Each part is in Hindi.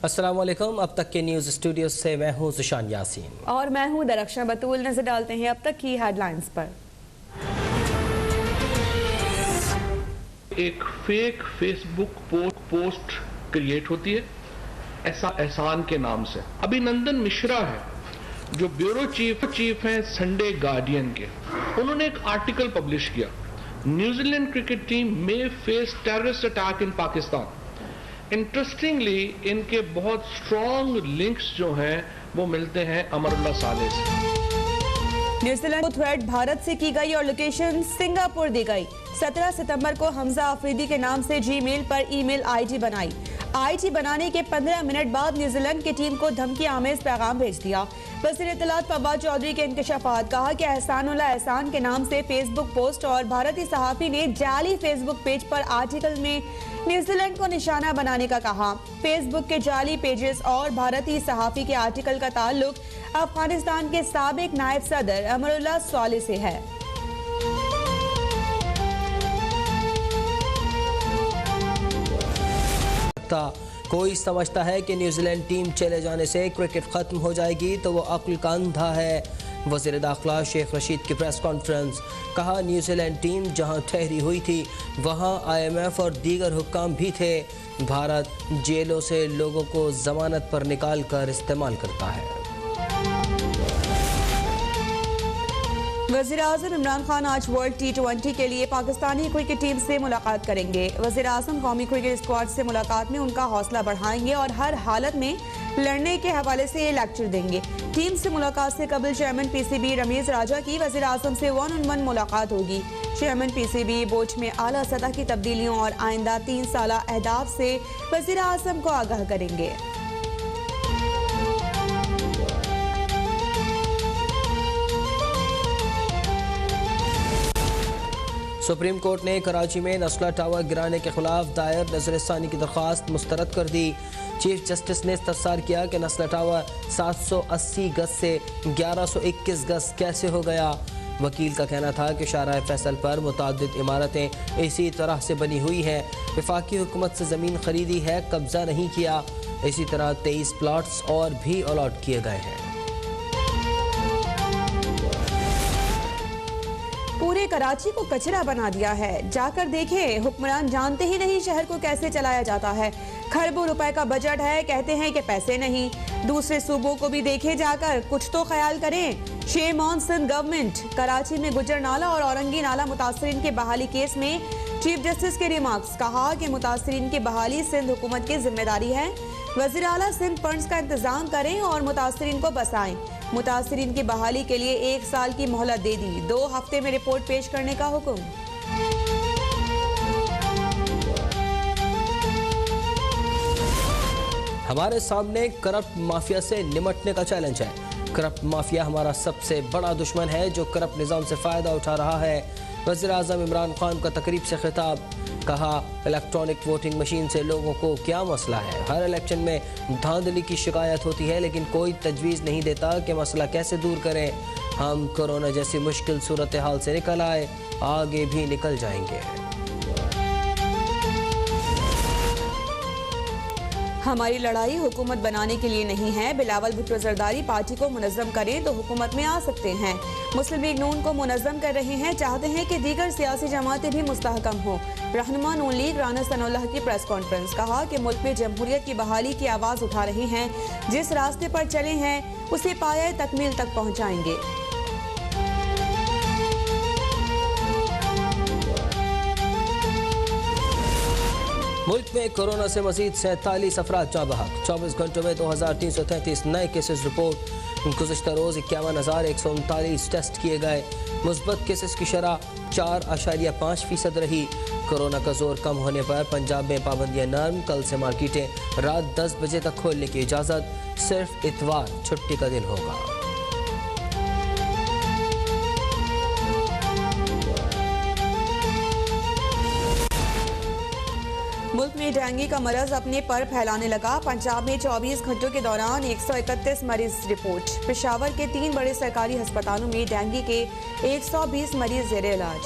अस्सलाम वालेकुम। अब तक के न्यूज़ स्टूडियो से मैं हूँ ज़िशान यासीन और मैं हूँ दरख्शां बतूल। नजर डालते हैं अब तक की हेडलाइंस पर। एक फेक फेसबुक पोस्ट क्रिएट होती है एहसान के नाम से। अभिनंदन मिश्रा है जो ब्यूरो चीफ हैं संडे गार्डियन के, उन्होंने एक आर्टिकल पब्लिश किया, न्यूजीलैंड क्रिकेट टीम में face terrorist attack in Pakistan. Interestingly इनके बहुत स्ट्रॉन्ग लिंक्स जो हैं वो मिलते हैं अमरुल्लाह सालेह से। न्यूजीलैंड को थ्रेट भारत से की गई और लोकेशन सिंगापुर दी गई। 17 सितंबर को हमजा अफरीदी के नाम से जीमेल पर ईमेल आईडी बनाई। आईडी बनाने के 15 मिनट बाद न्यूजीलैंड की टीम को धमकी आमेज पैगाम भेज दिया। वज़ीर इत्तलात फवाद चौधरी के इंकशाफात, कहा कि एहसानुल्लाह एहसान के नाम से फेसबुक पोस्ट और भारतीय सहाफ़ी ने जाली फेसबुक पेज पर आर्टिकल में न्यूजीलैंड को निशाना बनाने का कहा। फेसबुक के जाली पेजेस और भारतीय सहाफ़ी के आर्टिकल का ताल्लुक अफगानिस्तान के साबिक नायब सदर अमरुल्लाह सालेह से है। कोई समझता है कि न्यूजीलैंड टीम चले जाने से क्रिकेट खत्म हो जाएगी तो वो अक्ल का अंधा है। वज़ीर दाखिला शेख रशीद की प्रेस कॉन्फ्रेंस, कहा न्यूजीलैंड टीम जहां ठहरी हुई थी वहां IMF और दीगर हुक्काम भी थे। भारत जेलों से लोगों को जमानत पर निकाल कर इस्तेमाल करता है। वज़ीर आज़म इमरान खान आज वर्ल्ड T20 के लिए पाकिस्तानी क्रिकेट टीम से मुलाकात करेंगे। वज़ीर आज़म कौमी क्रिकेट स्क्वाड से मुलाकात में उनका हौसला बढ़ाएंगे और हर हालत में लड़ने के हवाले से ये लेक्चर देंगे। टीम से मुलाकात से कबल चेयरमैन PCB रमीज राजा की वज़ीर आज़म से 1-on-1 मुलाकात होगी। चेयरमैन PCB बोर्ड में आला सतह की तब्दीलियों और आइंदा 3 साला अहदाफ से वज़ीर आज़म को आगाह करेंगे। सुप्रीम कोर्ट ने कराची में नस्ला टावर गिराने के खिलाफ दायर नजरसानी की दरख्वास्त मुस्तरद कर दी। चीफ जस्टिस ने इस्तफसार किया कि नस्ला टावर 780 गज से 1121 गज कैसे हो गया। वकील का कहना था कि शाहराह फैसल पर मुताद्दिद इमारतें इसी तरह से बनी हुई हैं। वफाकी हुकूमत से ज़मीन खरीदी है, कब्जा नहीं किया। इसी तरह 23 प्लाट्स और भी अलॉट किए गए हैं। पूरे कराची को कचरा बना दिया है। जाकर देखें, हुक्मरान जानते ही नहीं शहर को कैसे चलाया जाता है। खरबों रुपए का बजट है, कहते हैं कि पैसे नहीं। दूसरे सूबों को भी देखें जाकर, कुछ तो ख्याल करें। Shame on Sindh government. Karachi में गुजर नाला और औरंगी नाला मुतासरीन के बहाली केस में चीफ जस्टिस के रिमार्क्स, कहा कि मुतासरीन की बहाली सिंध हुकूमत की जिम्मेदारी है। वज़ीर आला सिंध फंड्स का इंतजाम करें और मुतासरीन को बसाएं। मुतासरीन की बहाली के लिए 1 साल की मोहलत दे दी। 2 हफ्ते में रिपोर्ट पेश करने का हुक्म। हमारे सामने करप्ट माफिया से निमटने का चैलेंज है। करप्ट माफिया हमारा सबसे बड़ा दुश्मन है जो करप्ट निज़ाम से फ़ायदा उठा रहा है। वज़ीर आज़म इमरान खान का तकरीब से खिताब, कहा इलेक्ट्रॉनिक वोटिंग मशीन से लोगों को क्या मसला है। हर इलेक्शन में धांधली की शिकायत होती है लेकिन कोई तजवीज़ नहीं देता कि मसला कैसे दूर करें। हम कोरोना जैसी मुश्किल सूरत हाल से निकल आए, आगे भी निकल जाएंगे। हमारी लड़ाई हुकूमत बनाने के लिए नहीं है। बिलावल भुट्टो जरदारी पार्टी को मुनज़्ज़म करें तो हुकूमत में आ सकते हैं। मुस्लिम लीग नून को मुनज़्ज़म कर रहे हैं, चाहते हैं कि दीगर सियासी जमातें भी मुस्तहकम हो। रहनुमा नून लीग राना सनाउल्लाह की प्रेस कॉन्फ्रेंस, कहा कि मुल्क में जमहूरियत की बहाली की आवाज़ उठा रहे हैं। जिस रास्ते पर चले हैं उसे पाया तकमील तक पहुँचाएंगे। मुल्क में कोरोना से मजीद 47 अफराद जाँ बहक। 24 घंटों में 2333 नए केसेस रिपोर्ट। गुज़िश्ता रोज़ 51,139 टेस्ट किए गए। मुस्बत केसेस की शरह 4.5% रही। कोरोना का जोर कम होने पर पंजाब में पाबंदियाँ नर्म। कल से मार्केटें रात 10 बजे तक खोलने की इजाज़त। सिर्फ इतवार छुट्टी का दिन होगा। मुल्क में डेंगू का मरज अपने पर फैलाने लगा। पंजाब में 24 घंटों के दौरान 131 मरीज रिपोर्ट। पेशावर के 3 बड़े सरकारी अस्पतालों में डेंगू के 120 मरीज ज़ेर इलाज।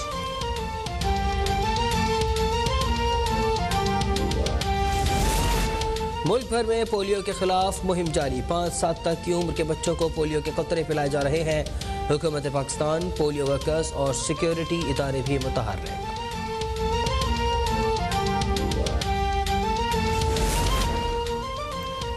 मुल्क भर में पोलियो के खिलाफ मुहिम जारी। 5 साल तक की उम्र के बच्चों को पोलियो के कतरे पिलाए जा रहे हैं। हुकूमत पाकिस्तान, पोलियो वर्कर्स और सिक्योरिटी इदारे भी मुतहर्रिक।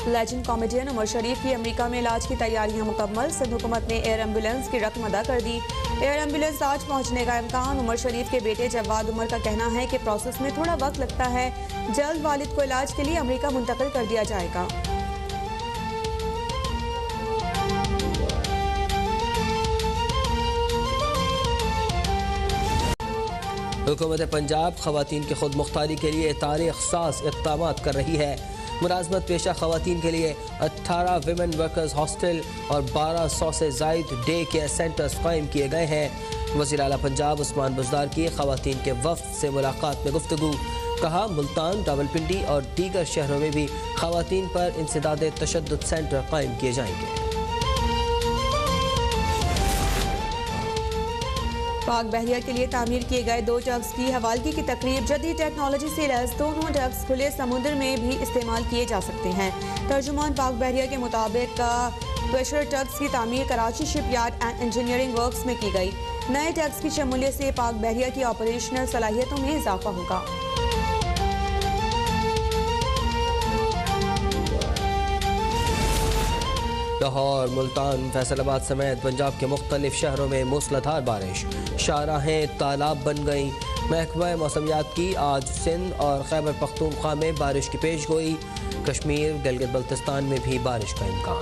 लेजेंड कॉमेडियन उमर शरीफ की अमेरिका में इलाज की तैयारियां मुकम्मल। सिंध हुकूमत ने एयर एम्बुलेंस की रकम अदा कर दी। एयर एम्बुलेंस आज पहुंचने का इम्कान। उमर शरीफ के बेटे जवाद उमर का कहना है कि प्रोसेस में थोड़ा वक्त लगता है। जल्द वालिद को इलाज के लिए अमेरिका मुंतकिल कर दिया जाएगा। हुकूमत पंजाब खवातीन की खुद मुख्तारी के लिए तारीख साज इक़दाम कर रही है। मुलाजमत पेशा खवातीन के लिए 18 विमेन वर्कर्स हॉस्टल और 1200 से जायद डे केयर सेंटर्स कायम किए गए हैं। वज़ीर आला पंजाब उस्मान बुज़दार की खवातीन के वफ़द से मुलाकात में गुफ्तगू। कहा, मुल्तान, रावलपिंडी और दीगर शहरों में भी खवातीन पर इंसदाद तशद्दुद सेंटर कायम किए जाएंगे। पाक बहरिया के लिए तामीर किए गए 2 टग्स की हवालगी की तकरीब। जदीद टेक्नोलॉजी से लैस दोनों टग्स खुले समुद्र में भी इस्तेमाल किए जा सकते हैं। तर्जुमान पाक बहरिया के मुताबिक प्रेशर टग्स की तामीर Karachi shipyard and engineering works में की गई। नए टग्स की शमूलियत से पाक बहरिया की ऑपरेशनल सलाहियतों में इजाफा होगा। लाहौर, मुल्तान, फैसलाबाद समेत पंजाब के मुख्तलिफ शहरों में मूसलाधार बारिश। शाहराहें तालाब बन गईं। महकमा मौसमियात की आज सिंध और खैबर पख्तूनख्वा में बारिश की पेश गोई। कश्मीर, गिलगित बल्तिस्तान में भी बारिश का इम्कान।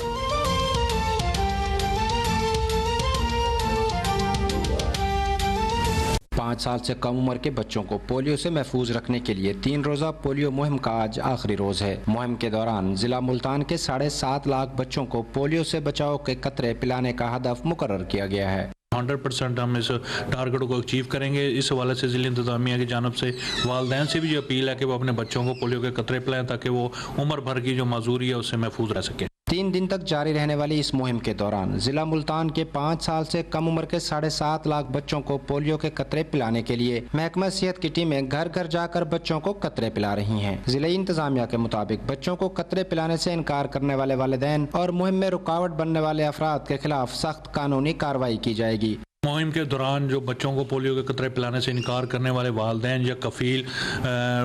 5 साल से कम उम्र के बच्चों को पोलियो से महफूज रखने के लिए 3 रोज़ा पोलियो मुहिम का आज आखिरी रोज है। मुहिम के दौरान जिला मुल्तान के 7.5 लाख बच्चों को पोलियो से बचाव के कतरे पिलाने का हदफ मुकर्रर किया गया है। 100% हम इस टारगेट को अचीव करेंगे। इस हवाले से ज़िला इंतज़ामिया की जानब से वालिदैन से भी जो अपील है कि वो अपने बच्चों को पोलियो के कतरे पिलाएं ताकि वो उम्र भर की जो माजूरी है उससे महफूज रह सके। 3 दिन तक जारी रहने वाली इस मुहिम के दौरान जिला मुल्तान के 5 साल से कम उम्र के 7.5 लाख बच्चों को पोलियो के कतरे पिलाने के लिए महकमा सेहत की टीमें घर घर जाकर बच्चों को कतरे पिला रही हैं। जिला इंतजामिया के मुताबिक बच्चों को कतरे पिलाने से इनकार करने वाले वालिदैन और मुहिम में रुकावट बनने वाले अफराद के खिलाफ सख्त कानूनी कार्रवाई की जाएगी। मुहिम के दौरान जो बच्चों को पोलियो के कतरे पिलाने से इनकार करने वाले वालिदैन या कफील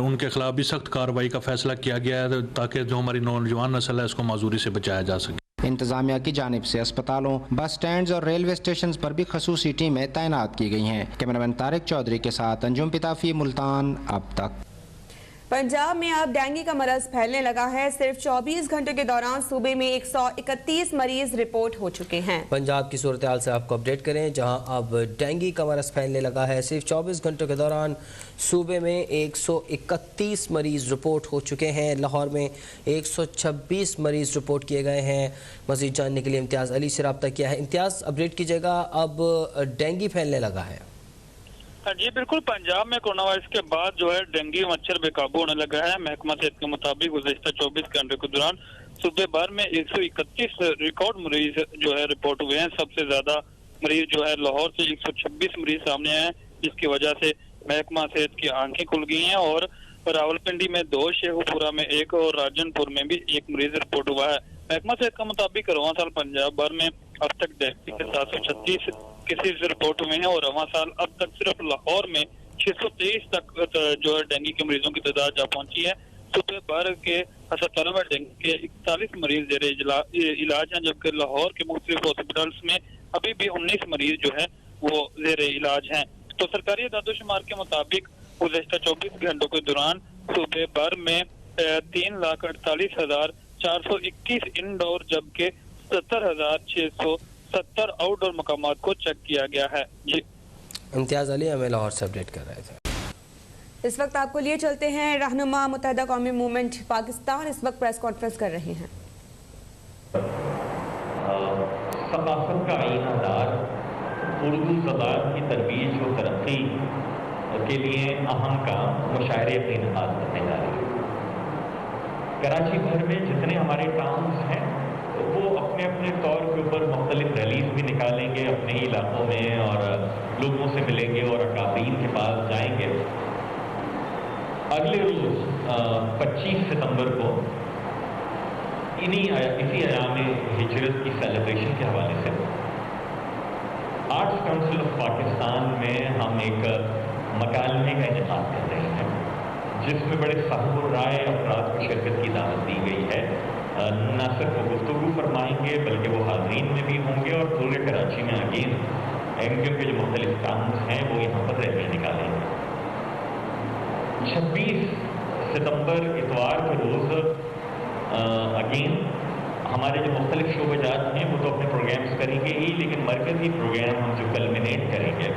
उनके खिलाफ भी सख्त कार्रवाई का फैसला किया गया है ताकि जो हमारी नौजवान नस्ल है उसको माजूरी से बचाया जा सके। इंतजामिया की जानिब से अस्पतालों, बस स्टैंड और रेलवे स्टेशन पर भी खसूसी टीमें तैनात की गई हैं। कैमरामैन तारिक चौधरी के साथ अंजुम पिताफी, मुल्तान। अब तक पंजाब में अब डेंगू का मरज फैलने लगा है। सिर्फ 24 घंटों के दौरान सूबे में 131 मरीज रिपोर्ट हो चुके हैं। पंजाब की सूरत हाल से आपको अपडेट करें, जहां अब डेंगू का मरज फैलने लगा है। सिर्फ 24 घंटों के दौरान सूबे में 131 मरीज रिपोर्ट हो चुके हैं। लाहौर में 126 मरीज रिपोर्ट किए गए हैं। मज़ीद जानने के लिए इम्तियाज़ अली से रब्ता किया है। इम्तियाज़, अपडेट कीजिएगा, अब डेंगू फैलने लगा है। जी बिल्कुल, पंजाब में कोरोना वायरस के बाद जो है डेंगू मच्छर बेकाबू होने लगा है। महकमा सेहत के मुताबिक गुज़श्ता 24 घंटे के दौरान सूबे भर में 131 रिकॉर्ड मरीज जो है रिपोर्ट हुए हैं। सबसे ज्यादा मरीज जो है लाहौर से 126 मरीज सामने आए हैं, जिसकी वजह से महकमा सेहत की आंखें खुल गई हैं। और रावलपिंडी में 2, शेखुपुरा में 1 और राजनपुर में भी 1 मरीज रिपोर्ट हुआ है। महकमा सेहत का मुताबिक रवां साल पंजाब भर में अब तक डेंगू के 736 केसेज रिपोर्ट हुए हैं और रवां साल अब तक सिर्फ लाहौर में 623 तक जो है डेंगू के मरीजों की तादाद जा पहुंची है। सूबे भर के अस्पतालों में डेंगू के 41 मरीज जेरे इलाज हैं, जबकि लाहौर के मुख्तलिफ हॉस्पिटल्स में अभी भी 19 मरीज जो है वो जेरे इलाज हैं। तो सरकारी दादोशुमार के मुताबिक गुज़श्ता 24 घंटों के दौरान सूबे भर में 3,48,421 इंडोर जबकि 70,670 आउटडोर मकामात को चेक किया गया है। जी इम्तियाज़ अली हमें लाहौर से अपडेट कर रहे थे। इस वक्त आपको लिए चलते हैं। रहनुमा मुत्तहिदा कौमी मूवमेंट पाकिस्तान इस वक्त प्रेस कॉन्फ्रेंस कर रहे हैं। सकाफत का आईनादार उर्दू ज़बान की तरबीज व तरक्की के लिए अहम काम मुशायरे अपने इनकाद करने जा रही है। कराची भर में जितने हमारे टाउन्स हैं वो अपने अपने तौर के ऊपर मुख्तलिफ रैलीज भी निकालेंगे अपने ही इलाकों में और लोगों से मिलेंगे और अकाबरीन के पास जाएंगे। अगले रोज़ 25 सितंबर को इसी अयाम हिजरत की सेलिब्रेशन के हवाले से आर्ट्स काउंसिल ऑफ पाकिस्तान में हम एक मकालमे का इंतखाब कर रहे हैं, जिसमें बड़े साहब राय अफराद को शिरकत की दावत दी गई है। न सिर्फ वो गुफ्तगू फरमाएंगे बल्कि वो हाज़रीन में भी होंगे और पूरे कराची में अगेन एमक्यू के जो मुख्तलिफ कानून हैं वो यहाँ पर रैली निकालेंगे। 26 सितंबर इतवार के रोज़ अगेन हमारे जो मुख्तलिफ शोबेजात हैं वो तो अपने प्रोग्राम्स करेंगे ही, लेकिन मरकज़ी प्रोग्राम हम जो कल्मिनेट करेंगे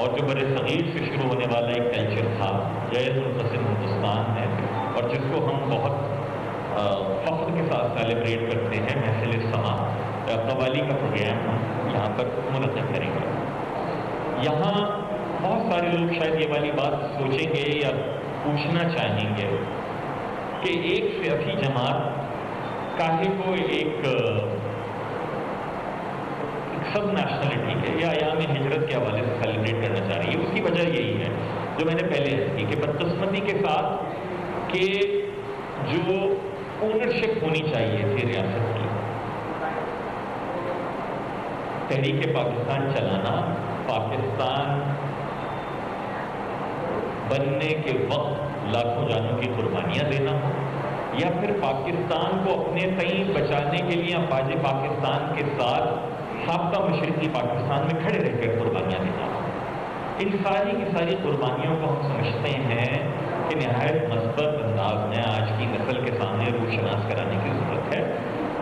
और जो बड़े सगीर से शुरू होने वाला एक कल्चर था जैज़-उल-क़स्म हिंदुस्तान है और जिसको हम बहुत फ़ख्र के साथ सेलिब्रेट करते हैं, महफ़िल-ए-समा कव्वाली का प्रोग्राम हम यहाँ पर मुनक़्क़िद करेंगे। यहाँ बहुत सारे लोग शायद ये वाली बात सोचेंगे या पूछना चाहेंगे कि एक सियासी जमात काहे को एक सब नेशनलिटी के या अयाम हिजरत के हवाले से सेलिब्रेट करना चाह रही है। उसकी वजह यही है जो मैंने पहले की कि बदकिस्मती के साथ कि जो ओनरशिप होनी चाहिए थी रियासत की, तहरीक पाकिस्तान चलाना, पाकिस्तान बनने के वक्त लाखों जानों की कुर्बानियां देना हो या फिर पाकिस्तान को अपने तई बचाने के लिए अफवाज पाकिस्तान के साथ साबका मशरकी पाकिस्तान में खड़े रहकर कुर्बानियां देना हो, इन सारी की सारी कुर्बानियों को हम समझते हैं कि नहायत मस्बत अंदाज में आज की नस्ल के सामने रूशनास कराने की ज़रूरत है।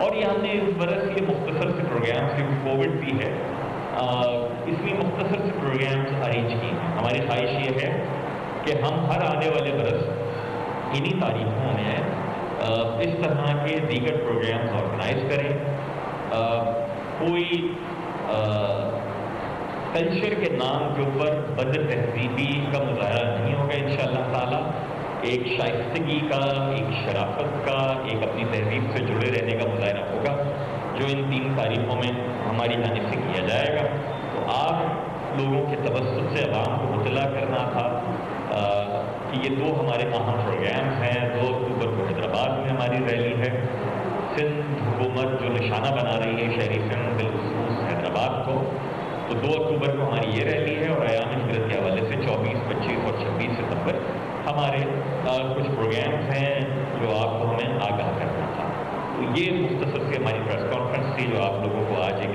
और ये हमने इस बरस ये मुख्तसर से प्रोग्राम्स, क्योंकि कोविड भी है, इसलिए मुख्तसर से प्रोग्राम्स अरेंज किए हैं। हमारी ख्वाहिश ये है कि हम हर आने वाले बरस इन्हीं तारीखों में इस तरह के दीगर प्रोग्राम्स ऑर्गेनाइज करें। कोई कल्चर के नाम के ऊपर बद तहजीबी का मुजाहरा नहीं होगा इंशाअल्लाह ताला। एक शाइस्तगी का, एक शराफत का, एक अपनी तहजीब से जुड़े रहने का मुजाहरा होगा जो इन 3 तारीखों में हमारी जानिब से किया जाएगा। तो आप लोगों के तबस्सुत से अवाम को मुतला करना था कि ये 2 हमारे अहम प्रोग्राम्स हैं। 2 अक्टूबर को हैदराबाद में हमारी रैली है। सिंध हुकूमत जो निशाना बना रही है शहरी सिंध बिलखुसूस हैदराबाद को, तो 2 अक्टूबर को हमारी ये रैली है। और अयाम हिजरत के हवाले से 24, 25 और 26 सितंबर हमारे कुछ प्रोग्राम्स हैं जो आपको हमें आगाह करना था। तो ये मुख्तसर से हमारी प्रेस कॉन्फ्रेंस थी जो आप लोगों को आज एक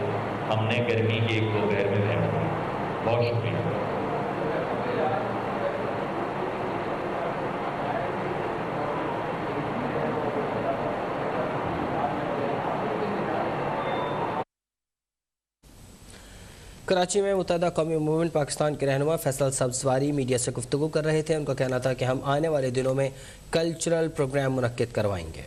हमने गर्मी के 1 दोपहर में दी। बहुत शुक्रिया। कराची में मुत्तहदा कौमी मूवमेंट पाकिस्तान के रहनुमा फैसल सब्ज़वारी मीडिया से गुफ्तगू कर रहे थे। उनका कहना था कि हम आने वाले दिनों में कल्चरल प्रोग्राम मुनक्किद करवाएंगे।